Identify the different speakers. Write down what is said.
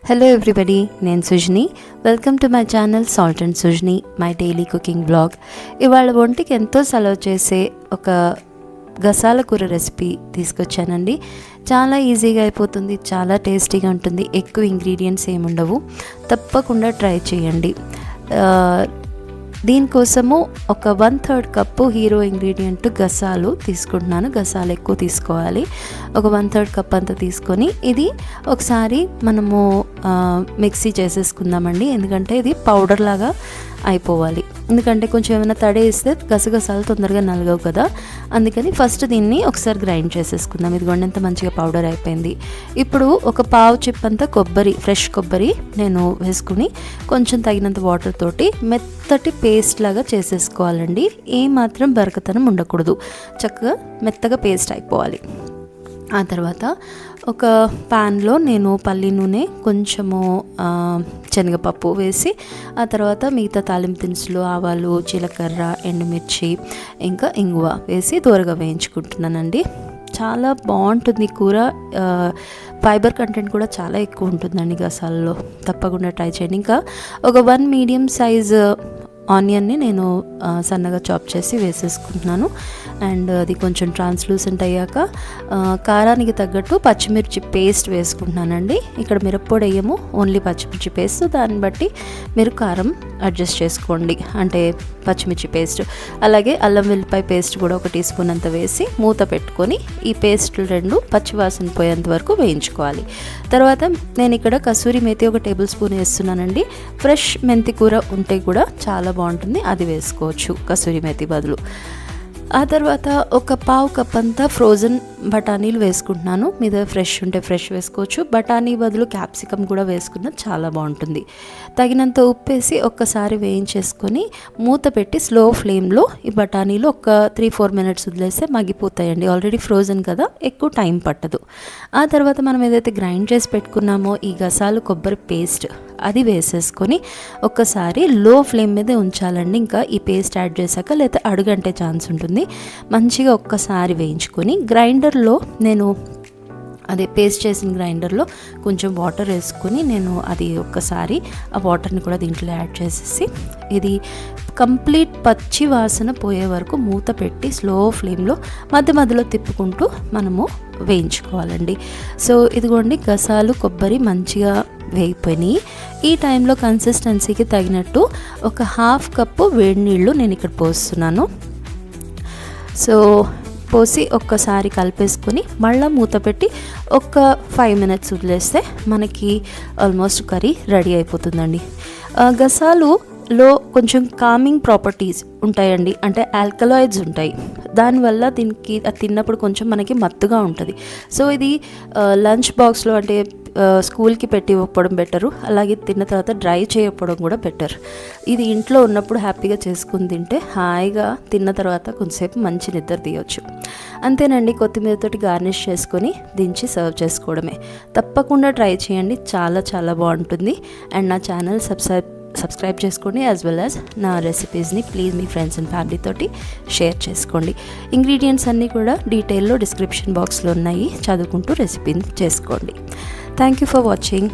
Speaker 1: Hello everybody, నేను Sujani. Welcome to my channel salt and Sujani, my daily cooking blog. ఇవాళ ఒంటికి ఎంతో సలవ్ చేసే ఒక గసాల కూర రెసిపీ తీసుకొచ్చానండి. చాలా ఈజీగా అయిపోతుంది, చాలా టేస్టీగా ఉంటుంది, ఎక్కువ ఇంగ్రీడియంట్స్ ఏముండవు. తప్పకుండా ట్రై చేయండి. దీనికోసము ఒక 1/3 కప్పు హీరో ఇంగ్రీడియంట్ గసాలు తీసుకుంటున్నాను. గసాలు ఎక్కువ తీసుకోవాలి. ఒక 1/3 కప్ అంతా తీసుకొని ఇది ఒకసారి మనము మిక్సీ చేసేసుకుందామండి. ఎందుకంటే ఇది పౌడర్ లాగా అయిపోవాలి. ఎందుకంటే కొంచెం ఏమైనా తడేస్తే గసగసాలు తొందరగా నలగవు కదా, అందుకని ఫస్ట్ దీన్ని ఒకసారి గ్రైండ్ చేసేసుకుందాం. ఇదిగోండి ఎంత మంచిగా పౌడర్ అయిపోయింది. ఇప్పుడు ఒక పావు చిప్ అంతా కొబ్బరి, ఫ్రెష్ కొబ్బరి నేను వేసుకుని కొంచెం తగినంత వాటర్ తోటి మెత్తటి పేస్ట్ లాగా చేసేసుకోవాలండి. ఏమాత్రం బరకతనం ఉండకూడదు, చక్కగా మెత్తగా పేస్ట్ అయిపోవాలి. ఆ తర్వాత ఒక ప్యాన్లో నేను పల్లి నూనె, కొంచెము శనగపప్పు వేసి, ఆ తర్వాత మిగతా తాలింపు దినుసులు, ఆవాలు, జీలకర్ర, ఎండుమిర్చి, ఇంకా ఇంగువ వేసి దూరగా వేయించుకుంటున్నానండి. చాలా బాగుంటుంది కూర. ఫైబర్ కంటెంట్ కూడా చాలా ఎక్కువ ఉంటుందండి గసాలలో. తప్పకుండా ట్రై చేయండి. ఇంకా ఒక 1 మీడియం సైజ్ ఆనియన్ని నేను సన్నగా చాప్ చేసి వేసేసుకుంటున్నాను. అండ్ అది కొంచెం ట్రాన్స్లూసెంట్ అయ్యాక కారానికి తగ్గట్టు పచ్చిమిర్చి పేస్ట్ వేసుకుంటున్నానండి. ఇక్కడ మిరప్పొడి వేయము, ఓన్లీ పచ్చిమిర్చి పేస్ట్. దాన్ని బట్టి మీరు కారం అడ్జస్ట్ చేసుకోండి, అంటే పచ్చిమిర్చి పేస్ట్. అలాగే అల్లం వెల్లిపాయ పేస్ట్ కూడా 1 టీ స్పూన్ అంత వేసి మూత పెట్టుకొని ఈ పేస్టులు 2 పచ్చివాసన పోయేంత వరకు వేయించుకోవాలి. తర్వాత నేను ఇక్కడ కసూరి మేతి 1 టేబుల్ స్పూన్ వేస్తున్నానండి. ఫ్రెష్ మెంతి కూర ఉంటే కూడా చాలా బాగుంటుంది, అది వేసుకోవచ్చు కసూరి మేతి బదులు. ఆ తర్వాత ఒక పావు కప్ అంతా ఫ్రోజన్ బఠానీలు వేసుకుంటున్నాను. మీద ఫ్రెష్ ఉంటే ఫ్రెష్ వేసుకోవచ్చు, బఠానీ బదులు క్యాప్సికమ్ కూడా వేసుకున్న చాలా బాగుంటుంది. తగినంత ఉప్పు వేసి ఒక్కసారి వేయించేసుకొని మూత పెట్టి స్లో ఫ్లేమ్లో ఈ బఠానీలు ఒక 3-4 మినిట్స్ వదిలేస్తే మగ్గిపోతాయండి. ఆల్రెడీ ఫ్రోజన్ కదా, ఎక్కువ టైం పట్టదు. ఆ తర్వాత మనం ఏదైతే గ్రైండ్ చేసి పెట్టుకున్నామో ఈ గసాలు కొబ్బరి పేస్ట్, అది వేసేసుకొని ఒక్కసారి లో ఫ్లేమ్ మీదే ఉంచాలండి. ఇంకా ఈ పేస్ట్ యాడ్ చేశాక లేకపోతే అడుగంటే ఛాన్స్ ఉంటుంది. మంచిగా ఒక్కసారి వేయించుకొని గ్రైండర్లో నేను అదే పేస్ట్ చేసిన గ్రైండర్లో కొంచెం వాటర్ వేసుకొని నేను అది ఒక్కసారి ఆ వాటర్ని కూడా దీంట్లో యాడ్ చేసేసి ఇది కంప్లీట్ పచ్చి వాసన పోయే వరకు మూత పెట్టి స్లో ఫ్లేమ్లో మధ్య మధ్యలో తిప్పుకుంటూ మనము వేయించుకోవాలండి. సో ఇదిగోండి గసాలు కొబ్బరి మంచిగా వేగిపోయినాయి. ఈ టైంలో కన్సిస్టెన్సీకి తగినట్టు ఒక 1/2 కప్పు వేడి నీళ్ళు నేను ఇక్కడ పోస్తున్నాను. సో పోసి ఒక్కసారి కలిపేసుకొని మళ్ళీ మూత పెట్టి ఒక 5 మినిట్స్ వదిలేస్తే మనకి ఆల్మోస్ట్ కర్రీ రెడీ అయిపోతుందండి. గసాలులో కొంచెం కామింగ్ ప్రాపర్టీస్ ఉంటాయండి, అంటే ఆల్కలాయిడ్స్ ఉంటాయి. దానివల్ల దీనికి అది తిన్నప్పుడు కొంచెం మనకి మత్తుగా ఉంటుంది. సో ఇది లంచ్ బాక్స్లో అంటే స్కూల్కి పెట్టి ఇవ్వడం బెటరు. అలాగే తిన్న తర్వాత డ్రై చేయకపోవడం కూడా బెటర్. ఇది ఇంట్లో ఉన్నప్పుడు హ్యాపీగా చేసుకుని తింటే హాయిగా తిన్న తర్వాత కొంచెంసేపు మంచి నిద్ర తీయవచ్చు. అంతేనండి, కొత్తిమీరతోటి గార్నిష్ చేసుకొని దించి సర్వ్ చేసుకోవడమే. తప్పకుండా ట్రై చేయండి, చాలా చాలా బాగుంటుంది. అండ్ నా ఛానల్ సబ్స్క్రైబ్ చేసుకోండి. యాజ్ వెల్ యాజ్ నా రెసిపీస్ని ప్లీజ్ మీ ఫ్రెండ్స్ అండ్ ఫ్యామిలీ తోటి షేర్ చేసుకోండి. ఇంగ్రీడియంట్స్ అన్నీ కూడా డీటెయిల్లో డిస్క్రిప్షన్ బాక్స్లో ఉన్నాయి, చదువుకుంటూ రెసిపీని చేసుకోండి. Thank you for watching.